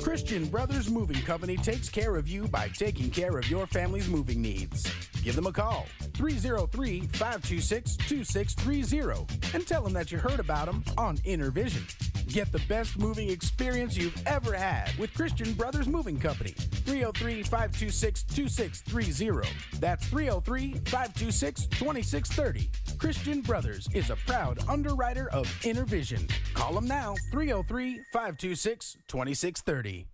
Christian Brothers Moving Company takes care of you by taking care of your family's moving needs. Give them a call, 303-526-2630, and tell them that you heard about them on Innervision. Get the best moving experience you've ever had with Christian Brothers Moving Company. 303-526-2630. That's 303-526-2630. Christian Brothers is a proud underwriter of Innervision. Call them now, 303-526-2630.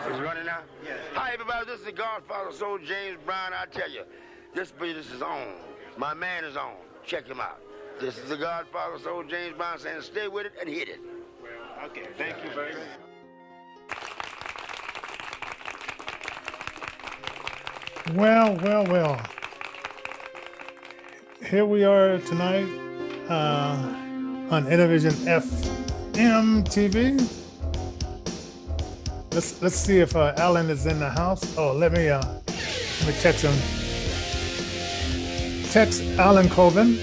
Is it running now? Yes. Hi, everybody. This is the Godfather Soul, James Brown. I tell you, this business is on. My man is on. Check him out. This is the Godfather Soul, James Brown, saying stay with it and hit it. Well, okay. Thank you very much. Well. Here we are tonight on Innervision FM TV. Let's see if Alan is in the house. Oh, let me text him. Text Alan Colvin.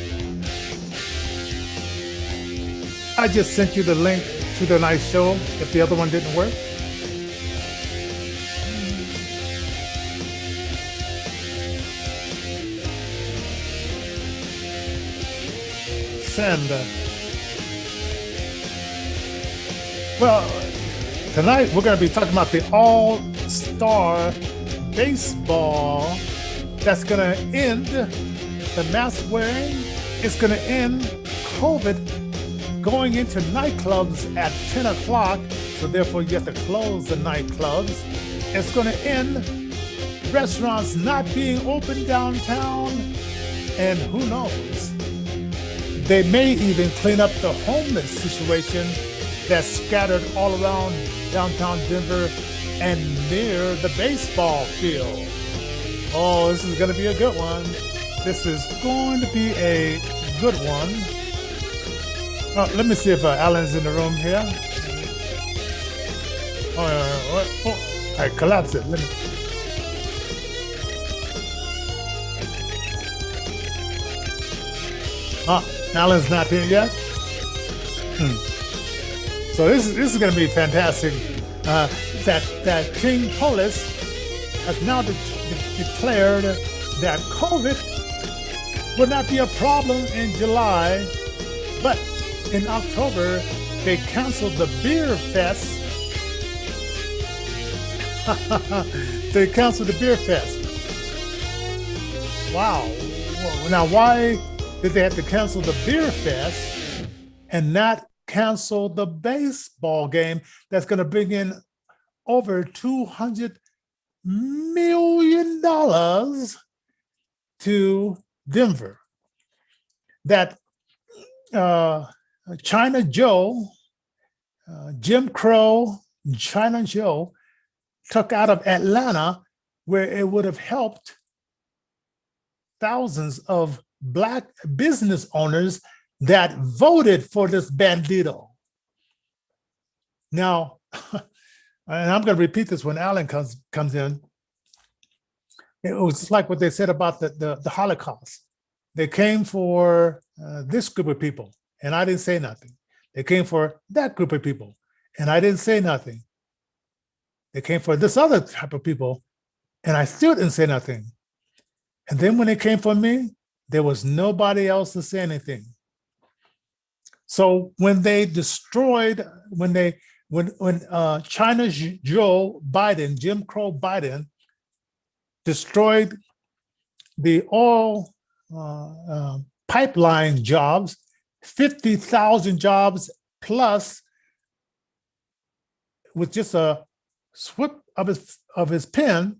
I just sent you the link to tonight's show if the other one didn't work. Send. Well, tonight we're going to be talking about the All-Star Baseball that's going to end the mask wearing. It's going to end COVID going into nightclubs at 10 o'clock, so therefore you have to close the nightclubs. It's going to end restaurants not being open downtown, and who knows? They may even clean up the homeless situation that's scattered all around downtown Denver and near the baseball field. Oh, this is going to be a good one. This is going to be a good one. Oh, let me see if Alan's in the room here. I collapsed it. Let me. Alan's not here yet. So this is going to be fantastic. That King Polis has now declared that COVID will not be a problem in July, but in October they canceled the beer fest. They canceled the beer fest. Wow. Now why did they have to cancel the beer fest and not cancel the baseball game that's going to bring in over $200 million to Denver? That uh, China Joe, Jim Crow, China Joe took out of Atlanta, where it would have helped thousands of Black business owners that voted for this bandito. Now, and I'm going to repeat this when Alan comes in. It was like what they said about the Holocaust. They came for this group of people, and I didn't say nothing. They came for that group of people, and I didn't say nothing. They came for this other type of people, and I still didn't say nothing. And then when they came for me, there was nobody else to say anything. So when they destroyed, when China Joe Biden, Jim Crow Biden, destroyed the oil pipeline jobs, 50,000 jobs plus, with just a swip of his pen,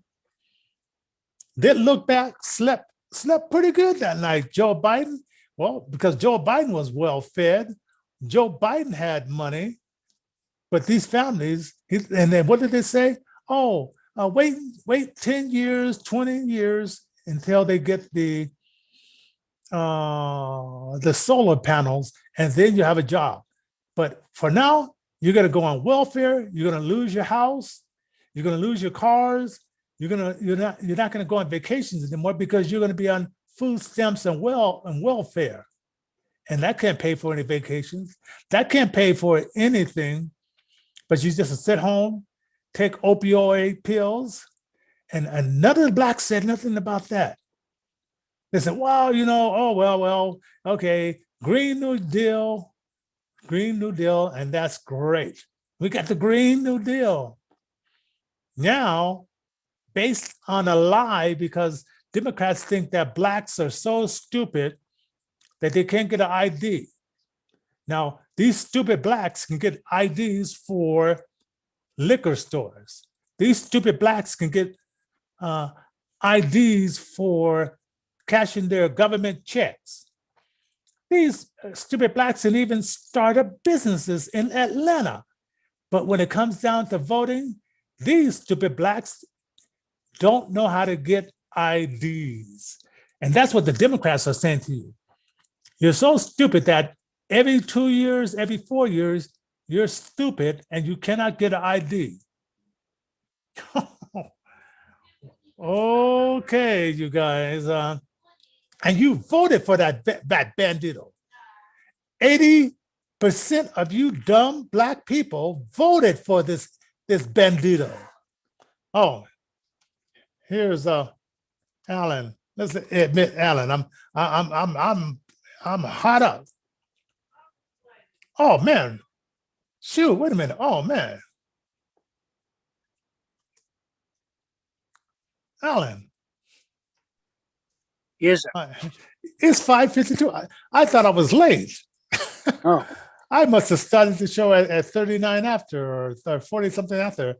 they looked back, slept pretty good that night. Joe Biden, well, because Joe Biden was well fed, Joe Biden had money, but these families, and then what did they say? Oh, wait 10 years, 20 years until they get the solar panels, and then you have a job. But for now, you're going to go on welfare. You're going to lose your house. You're going to lose your cars. You're not going to go on vacations anymore because you're going to be on food stamps and welfare, and that can't pay for any vacations. That can't pay for anything. But you just sit home, take opioid pills, and none of the Blacks said nothing about that. They said, well, well, okay, Green New Deal, and that's great. We got the Green New Deal. Now, based on a lie, because Democrats think that Blacks are so stupid that they can't get an ID. Now, these stupid Blacks can get IDs for liquor stores. These stupid Blacks can get IDs for cashing their government checks. These stupid Blacks can even start up businesses in Atlanta. But when it comes down to voting, these stupid Blacks don't know how to get IDs. And that's what the Democrats are saying to you. You're so stupid that every 2 years, every 4 years, you're stupid and you cannot get an ID. Okay, you guys. And you voted for that bandito. 80% of you dumb Black people voted for this bandito. Oh, here's Alan. Let's admit, Alan, I'm hot up. Oh man, shoot! Wait a minute. Oh man, Alan. Yes, sir. It's 5:52. I thought I was late. Oh, I must have started the show at 39 after or 40 something after.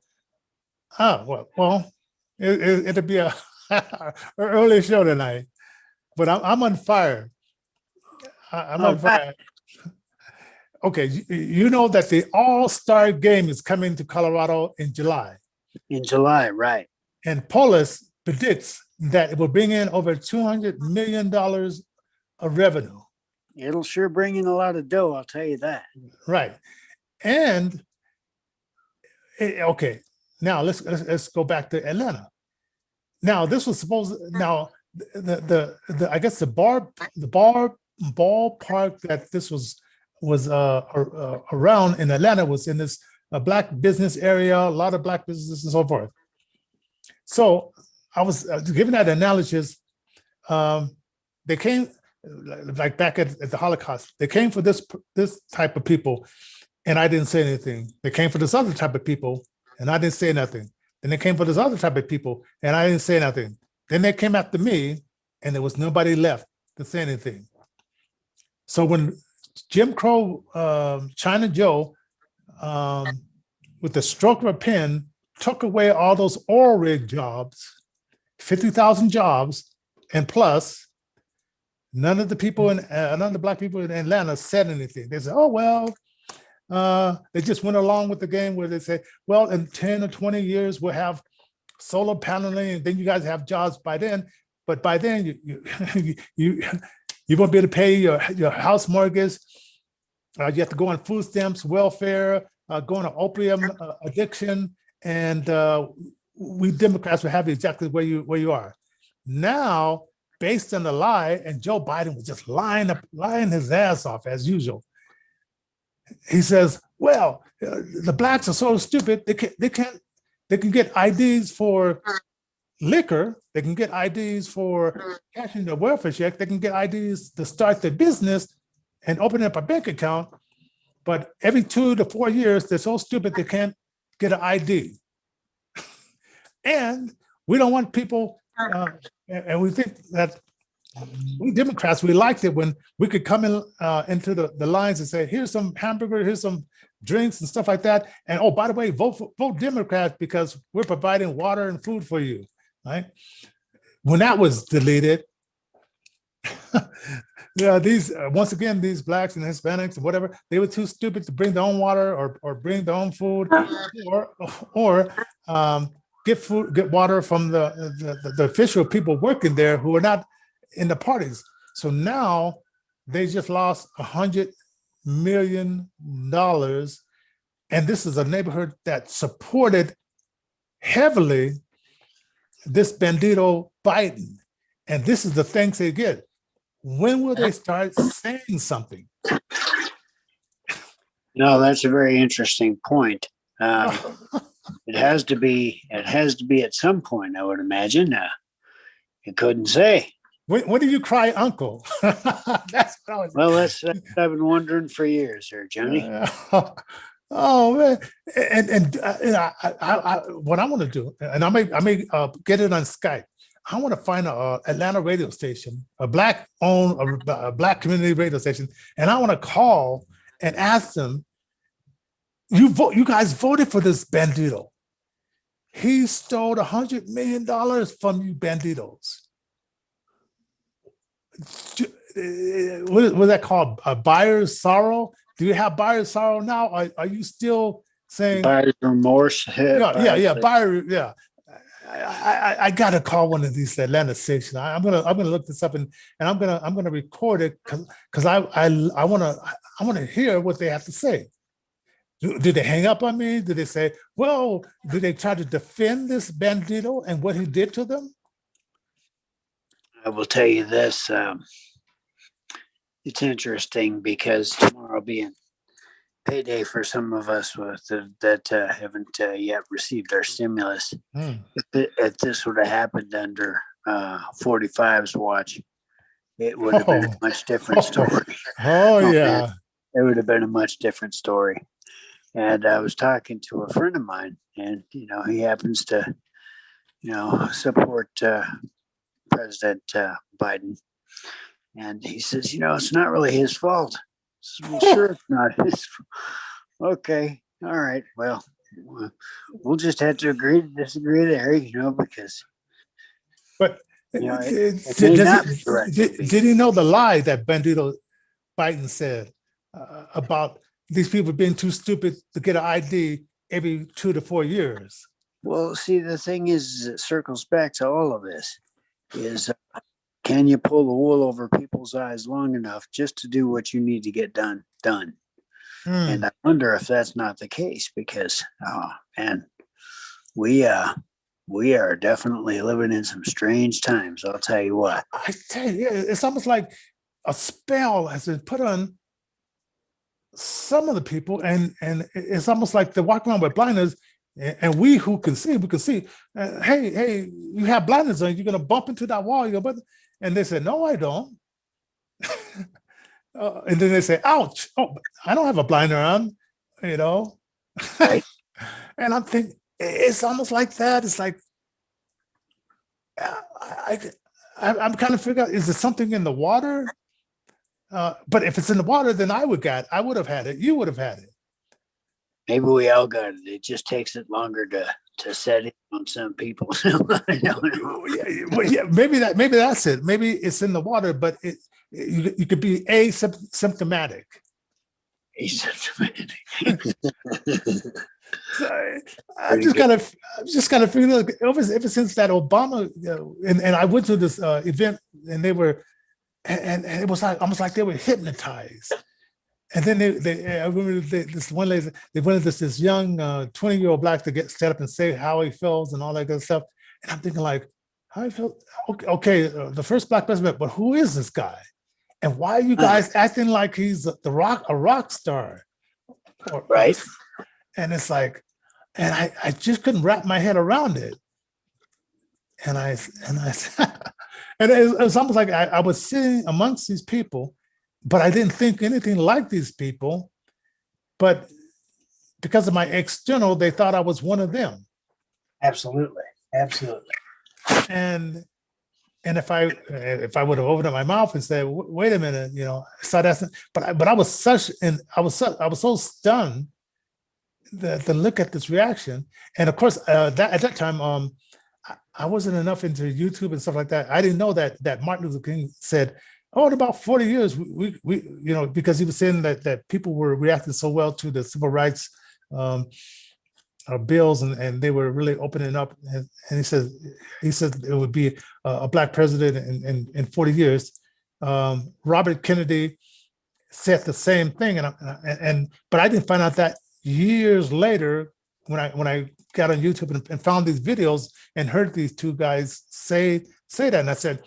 Oh well, it'll be a an early show tonight. But I'm on fire. I'm on fire. Okay, you know that the All-Star game is coming to Colorado in July. in July, right. And Polis predicts that it will bring in over $200 million of revenue. It'll sure bring in a lot of dough, I'll tell you that. Right. And, okay, now let's go back to Atlanta. Now, this was supposed, now, the I guess the ballpark that this was around in Atlanta was in this Black business area, a lot of Black businesses and so forth. So I was giving that analysis. They came, like back at the Holocaust, they came for this type of people, and I didn't say anything. They came for this other type of people, and I didn't say nothing. Then they came for this other type of people, and I didn't say nothing. Then they came after me, and there was nobody left to say anything. So when Jim Crow, China Joe, with the stroke of a pen, took away all those oil rig jobs, 50,000 jobs, and plus, None of the people none of the black people in Atlanta said anything. They said, "Oh well." They just went along with the game where they say, "Well, in 10 or 20 years, we'll have solar paneling, and then you guys have jobs by then. But by then, you won't be able to pay your house mortgage. You have to go on food stamps, welfare, go on an opium addiction, and we Democrats will have you exactly where you are." Now, based on the lie, and Joe Biden was just lying his ass off as usual. He says, "Well, the blacks are so stupid they can get IDs for liquor, they can get IDs for cashing their welfare check, they can get IDs to start their business and open up a bank account, but every 2 to 4 years they're so stupid they can't get an ID." And we don't want people, and we think that we Democrats, we liked it when we could come in into the lines and say, "Here's some hamburger, here's some drinks and stuff like that. And oh, by the way, vote Democrats because we're providing water and food for you." Right? When that was deleted, these once again, these blacks and Hispanics and whatever, they were too stupid to bring their own water or bring their own food or get water from the official people working there who are not in the parties. So now they just lost $100 million. And this is a neighborhood that supported heavily this bandito Biden. And this is the thanks they get. When will they start saying something? No, that's a very interesting point. It has to be at some point, I would imagine. You couldn't say. When do you cry, Uncle? That's what I was. Well, that's what I've been wondering for years, there, Johnny. Oh man, and what I want to do, and I may get it on Skype. I want to find a Atlanta radio station, a black-owned, a black community radio station, and I want to call and ask them, you guys voted for this bandito. He stole $100 million from you banditos. What was that called? A buyer's sorrow? Do you have buyer's sorrow now? Are you still saying buyer's remorse? Yeah, buyer. Yeah, I gotta call one of these Atlanta stations. I'm gonna look this up and I'm gonna record it because I wanna hear what they have to say. Did they hang up on me? Did they say, well, did they try to defend this bandito and what he did to them? I will tell you this. It's interesting because tomorrow being payday for some of us that haven't yet received their stimulus. If this would have happened under 45's watch, it would have been a much different story. Yeah. It would have been a much different story. And I was talking to a friend of mine, and he happens to support President Biden, and he says, it's not really his fault. Well, sure, it's not his fault. Okay, all right. Well, we'll just have to agree to disagree there, because. But did he know the lie that Bandito Biden said about these people being too stupid to get an ID every 2 to 4 years? Well, see, the thing is, it circles back to all of this. Is can you pull the wool over people's eyes long enough just to do what you need to get done? And I wonder if that's not the case because, we are definitely living in some strange times. I'll tell you what. I tell you, it's almost like a spell has been put on some of the people, and it's almost like they're walking around with blinders. And we who can see, hey, you have blinders on, you're going to bump into that wall. And they say, no, I don't. And then they say, ouch, oh, I don't have a blinder on, Right. And I'm thinking, it's almost like that. It's like, I'm kind of figuring out, is there something in the water? But if it's in the water, then I would have had it. You would have had it. Maybe we all got it. It just takes it longer to set it on some people. I don't know. Yeah, maybe that's it. Maybe it's in the water, but you could be asymptomatic. Asymptomatic. So I'm just kind of feeling like ever since that Obama, and I went to this event, and they were, and it was like almost like they were hypnotized. And then I remember this one lady, they wanted this young 20-year-old black to stand up and say how he feels and all that good stuff. And I'm thinking like, how he feels? Okay, the first black president, but who is this guy? And why are you guys acting like he's a rock star? Right. And it's like, and I just couldn't wrap my head around it. And I and it was almost like I was sitting amongst these people, but I didn't think anything like these people. But because of my external, they thought I was one of them. Absolutely. And if I would have opened up my mouth and said, "Wait a minute," so that's. But I was so stunned to look at this reaction, and of course, at that time, I wasn't enough into YouTube and stuff like that. I didn't know that Martin Luther King said, "Oh, in about 40 years, we because he was saying that people were reacting so well to the civil rights bills, and they were really opening up." And he said it would be a black president in 40 years. Robert Kennedy said the same thing, but I didn't find out that years later when I got on YouTube and found these videos and heard these two guys say that, and I said,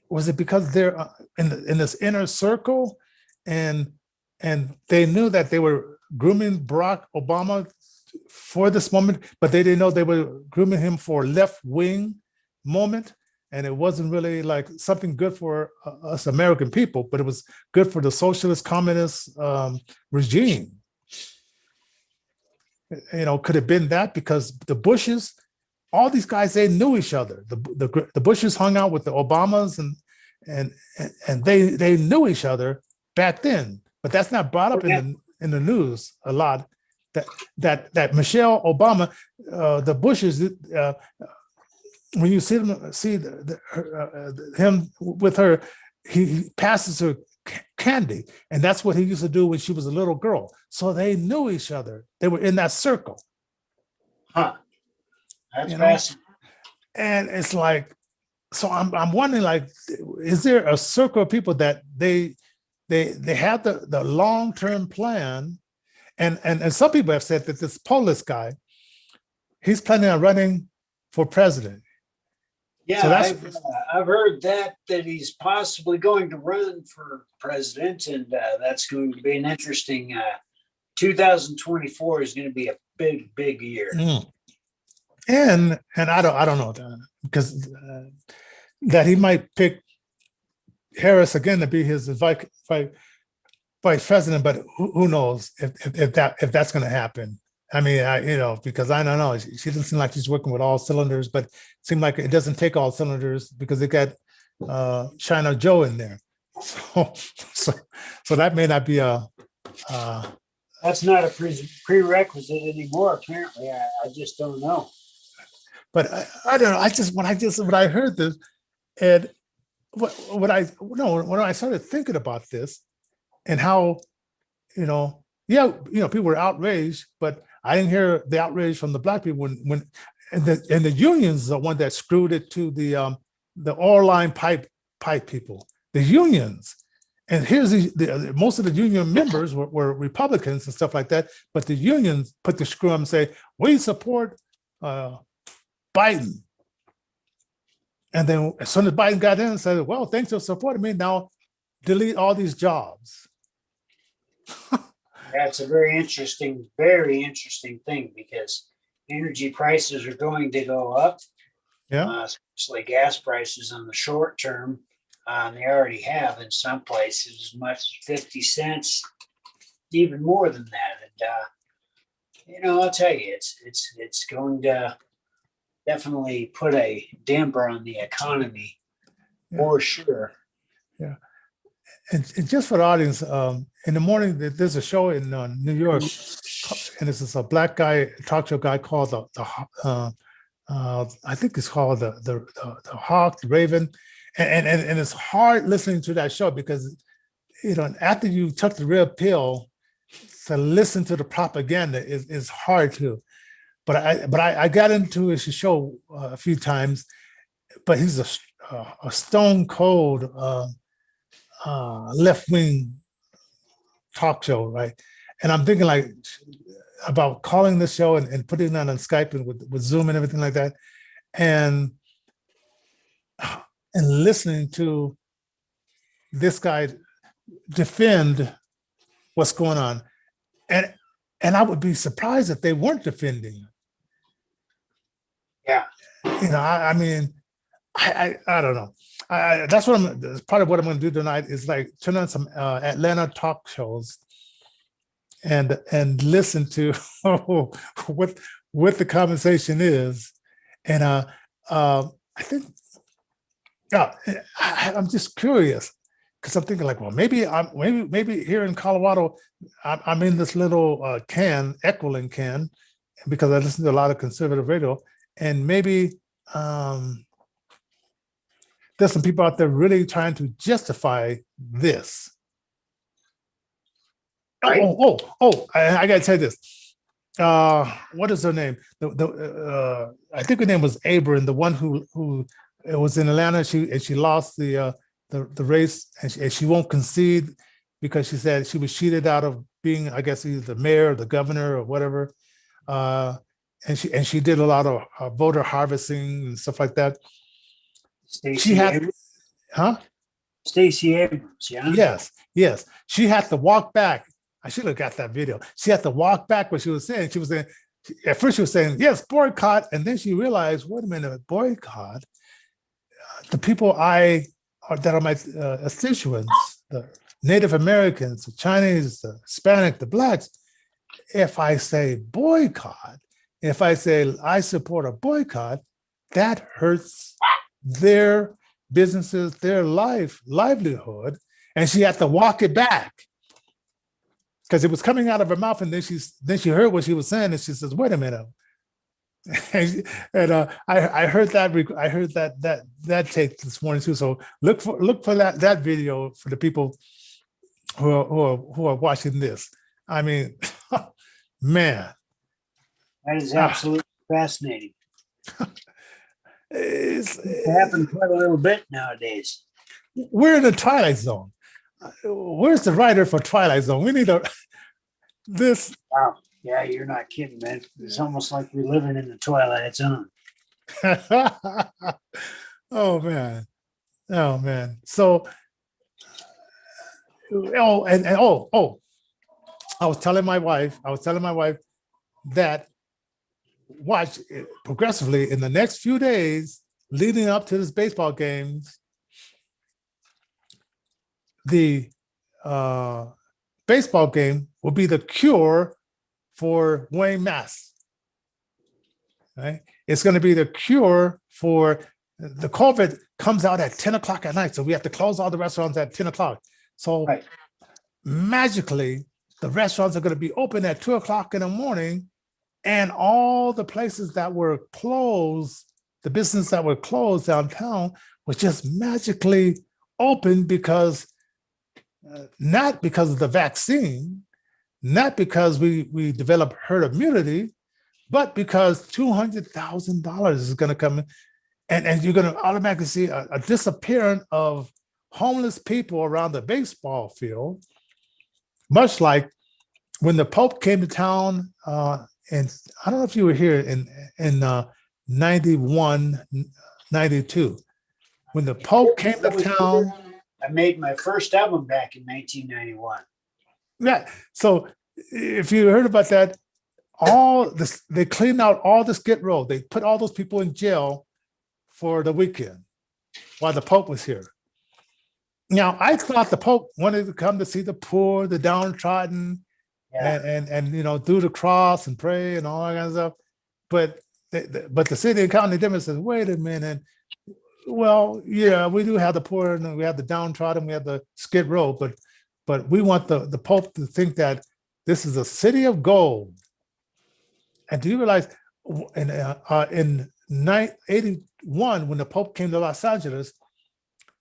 was it because they're in this inner circle, and they knew that they were grooming Barack Obama for this moment, but they didn't know they were grooming him for left-wing moment, and it wasn't really like something good for us American people, but it was good for the socialist communist regime. Could have been that because the Bushes, all these guys, they knew each other. The Bushes hung out with the Obamas, and they knew each other back then. But that's not brought up in the news a lot. That Michelle Obama, the Bushes, when you see him with her, he passes her candy, and that's what he used to do when she was a little girl. So they knew each other. They were in that circle. Huh. That's fascinating. And it's like, so I'm wondering, like, is there a circle of people that they have the long-term plan? And some people have said that this Polis guy, he's planning on running for president. Yeah, so I've heard that he's possibly going to run for president, and that's going to be an interesting. 2024 is going to be a big year. And I don't know that, because that he might pick Harris again to be his vice president, but who knows if that's going to happen. I mean, because I don't know. She doesn't seem like she's working with all cylinders, but it seems like it doesn't take all cylinders because they got China Joe in there. So that may not be a. That's not a prerequisite anymore. Apparently, I just don't know. But I don't know. When I heard this, and when I started thinking about this, and how, people were outraged, but I didn't hear the outrage from the black people when the unions are the one that screwed it to the oil line pipe people, the unions. And here's most of the union members were Republicans and stuff like that, but the unions put the screw up and say, we support Biden. And then as soon as Biden got in and said, well, thanks for supporting me, now delete all these jobs. That's a very interesting thing, because energy prices are going to go up. Yeah. Especially gas prices on the short term. They already have in some places as much as 50 cents, even more than that. And I'll tell you, it's going to definitely put a damper on the economy, for sure. Yeah. And just for the audience, in the morning, there's a show in New York, and this is a black guy, talk show guy called I think it's called the Hawk, the Raven, And it's hard listening to that show because, after you took the red pill, to listen to the propaganda is hard to. But I got into his show a few times, but he's a stone cold left wing talk show, right? And I'm thinking about calling the show and putting it on Skype and with Zoom and everything like that, and listening to this guy defend what's going on, and I would be surprised if they weren't defending. Yeah. I mean, I don't know. That's part of what I'm going to do tonight is turn on some Atlanta talk shows and listen to what the conversation is. And I think, I'm just curious because I'm thinking well, maybe here in Colorado, I'm in this little Equilin can, because I listen to a lot of conservative radio, and maybe there's some people out there really trying to justify this. Right. I got to tell you this. What is her name? I think her name was Abram, the one who was in Atlanta. She lost the race, and she won't concede because she said she was cheated out of being, I guess, either the mayor or the governor or whatever. And she did a lot of voter harvesting and stuff like that. Stacey Abrams? Huh? Stacey Abrams, yeah. Yes. She had to walk back. I should have got that video. She had to walk back what she was saying. At first she was saying, yes, boycott. And then she realized, wait a minute, boycott? The people that are my constituents, the Native Americans, the Chinese, the Hispanic, the Blacks, if I say boycott, if I say I support a boycott, that hurts their businesses, their livelihood. And she had to walk it back because it was coming out of her mouth. And then she heard what she was saying, and she says, wait a minute. I heard that take this morning too. So look for that video for the people who are watching this. I mean, man, that is absolutely fascinating. It happens quite a little bit nowadays. We're in the Twilight Zone. Where's the writer for Twilight Zone? We need this. Wow. Yeah, you're not kidding, man. It's almost like we're living in the Twilight Zone. Oh man. So, I was telling my wife that watch progressively in the next few days leading up to this baseball games, the baseball game will be the cure for wearing masks. Right? It's going to be the cure for the COVID comes out at 10 o'clock at night. So we have to close all the restaurants at 10 o'clock. So magically, the restaurants are going to be open at 2 o'clock in the morning, and all the places that were closed, the business that were closed downtown was just magically open because not because of the vaccine, not because we developed herd immunity, but because $200,000 is going to come in, and you're going to automatically see a disappearance of homeless people around the baseball field, much like when the Pope came to town, and I don't know if you were here in 91, 92, when the Pope came to town. I made my first album back in 1991. Yeah. So if you heard about that, they cleaned out all the Skid Row. They put all those people in jail for the weekend while the Pope was here. Now, I thought the Pope wanted to come to see the poor, the downtrodden, and do the cross and pray and all that kind of stuff. But the city and county Democrats says, wait a minute. Well, yeah, we do have the poor and we have the downtrodden, we have the Skid Row, but we want the Pope to think that this is a city of gold. And do you realize in 81, when the Pope came to Los Angeles,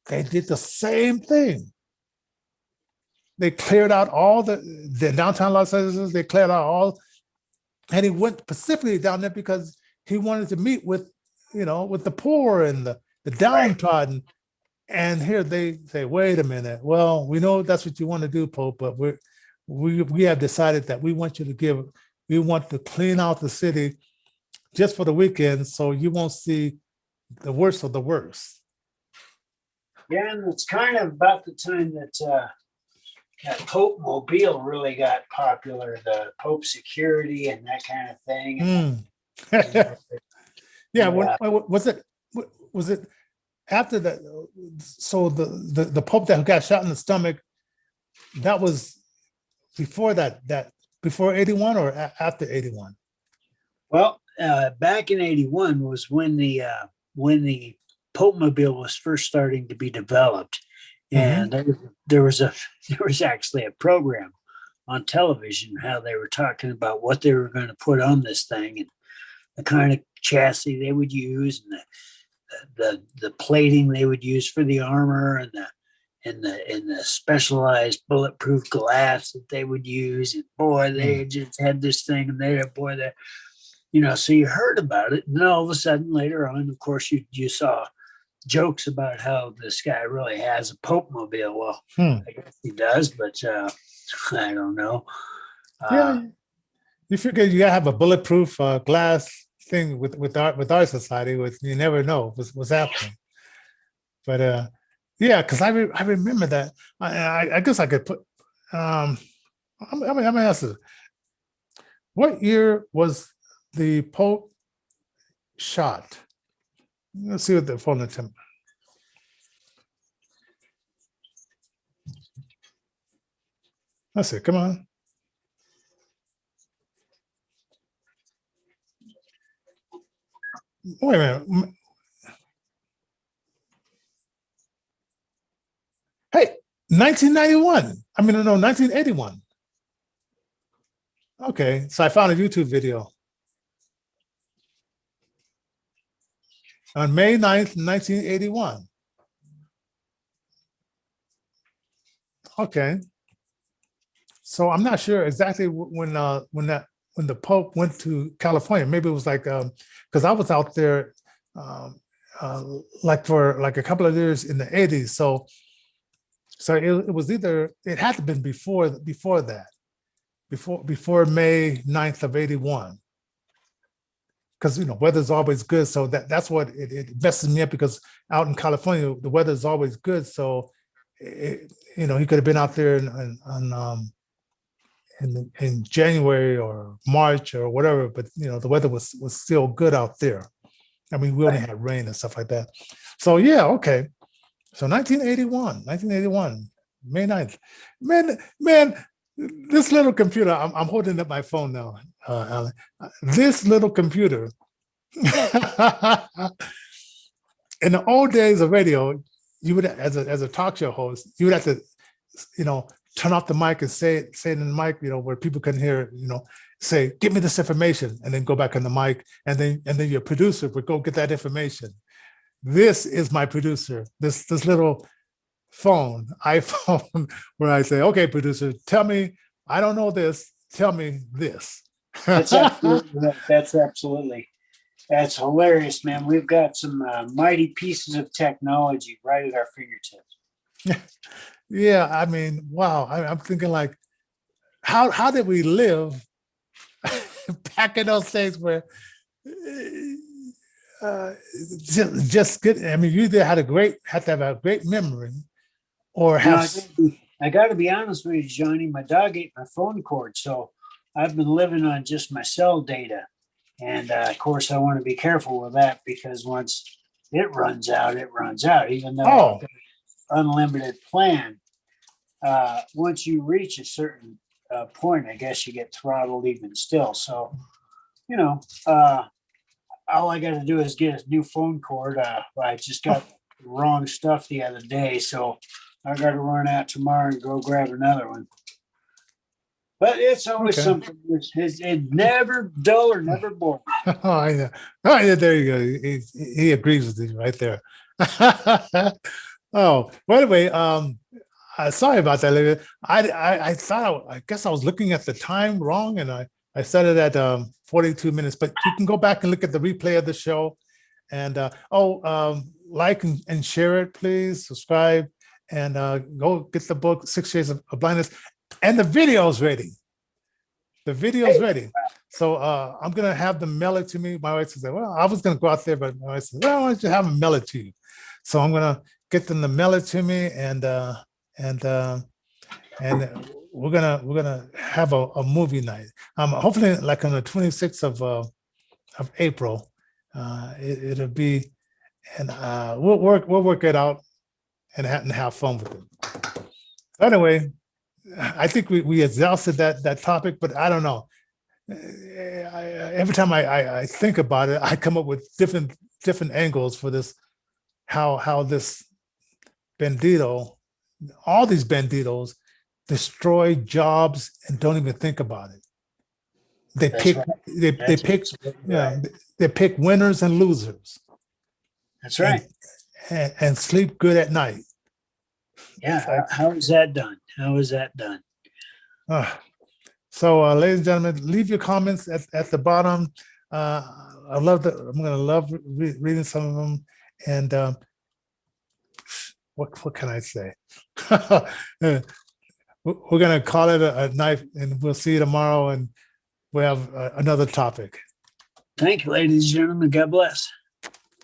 they did the same thing. They cleared out all the downtown Los Angeles. They cleared out all, and he went specifically down there because he wanted to meet with, with the poor and the downtrodden. And here they say, wait a minute. Well, we know that's what you want to do, Pope, but we have decided that we want to clean out the city just for the weekend, so you won't see the worst of the worst. Yeah, and it's kind of about the time that that Pope Mobile really got popular, the Pope security and that kind of thing. Yeah, was it after that? So the Pope that got shot in the stomach, that was before before 81 or after 81? Well, back in 81 was when the Pope Mobile was first starting to be developed, and there was actually a program on television how they were talking about what they were going to put on this thing and the kind of chassis they would use and the plating they would use for the armor and the specialized bulletproof glass that they would use. And boy, they just had this thing, and so you heard about it, and then all of a sudden later on, of course, you saw jokes about how this guy really has a Pope Mobile. Well, I guess he does, but I don't know. You figure you gotta have a bulletproof glass thing with our society, which you never know what's happening. But because I remember that. I guess I could put. I'm gonna ask you, what year was the Pope shot? Let's see what the phone attempt. That's it. Come on. Wait a minute. Hey, 1991. I mean, no, 1981. Okay, so I found a YouTube video. On May 9th, 1981. Okay. So I'm not sure exactly when the Pope went to California. Maybe it was like because I was out there like for like a couple of years in the 80s. So it was either, it had to have been before that, before May 9th of 81. Because weather's always good, so that's what it messes me up, because out in California the weather is always good. So he could have been out there in January or March or whatever, but the weather was still good out there. I mean, we only had rain and stuff like that. So yeah, okay. So 1981, May 9th. Man, this little computer, I'm holding up my phone now, Alan. This little computer, in the old days of radio, you would, as a talk show host, you would have to, turn off the mic and say it in the mic, where people can hear, say, give me this information, and then go back on the mic, and then your producer would go get that information. This is my producer, this little iPhone, where I say, okay, producer, tell me, I don't know this, tell me this. That's hilarious, man. We've got some mighty pieces of technology right at our fingertips. Yeah, I mean, wow. I'm thinking like, how did we live back in those days where just good? I mean, you either have to have a great memory, or have. I got to be honest with you, Johnny. My dog ate my phone cord, so I've been living on just my cell data, and of course, I want to be careful with that, because once it runs out, it runs out. Even though it's an unlimited plan, once you reach a certain point, I guess you get throttled even still. So, all I got to do is get a new phone cord. I just got the wrong stuff the other day, so I got to run out tomorrow and go grab another one. But it's always something. It's never dull or never boring. Oh, I know. Oh, yeah, there you go. He agrees with you right there. Oh, by the way, sorry about that, Olivia. I thought I guess I was looking at the time wrong, and I set it at 42 minutes. But you can go back and look at the replay of the show, and like and share it, please. Subscribe, and go get the book Six Shades of Blindness, and the video's ready. The video's ready. So I'm gonna have them mail it to me. My wife said, "Well, I was gonna go out there, but my wife said, well, why don't you have them mail it to you?" So I'm gonna get them to mail it to me, and we're gonna have a movie night. Hopefully, like on the 26th of April, it'll be, and we'll work it out and have fun with it. Anyway, I think we exhausted that topic, but I don't know. Every time I think about it, I come up with different angles for this. How this bandito, all these banditos, destroy jobs and don't even think about it. They pick winners and losers. That's right. And sleep good at night. Yeah. How is that done? How is that done? So, ladies and gentlemen, leave your comments at the bottom. I'm gonna love reading some of them. And what can I say? We're gonna call it a night, and we'll see you tomorrow, and we'll have another topic. Thank you, ladies and gentlemen. God bless.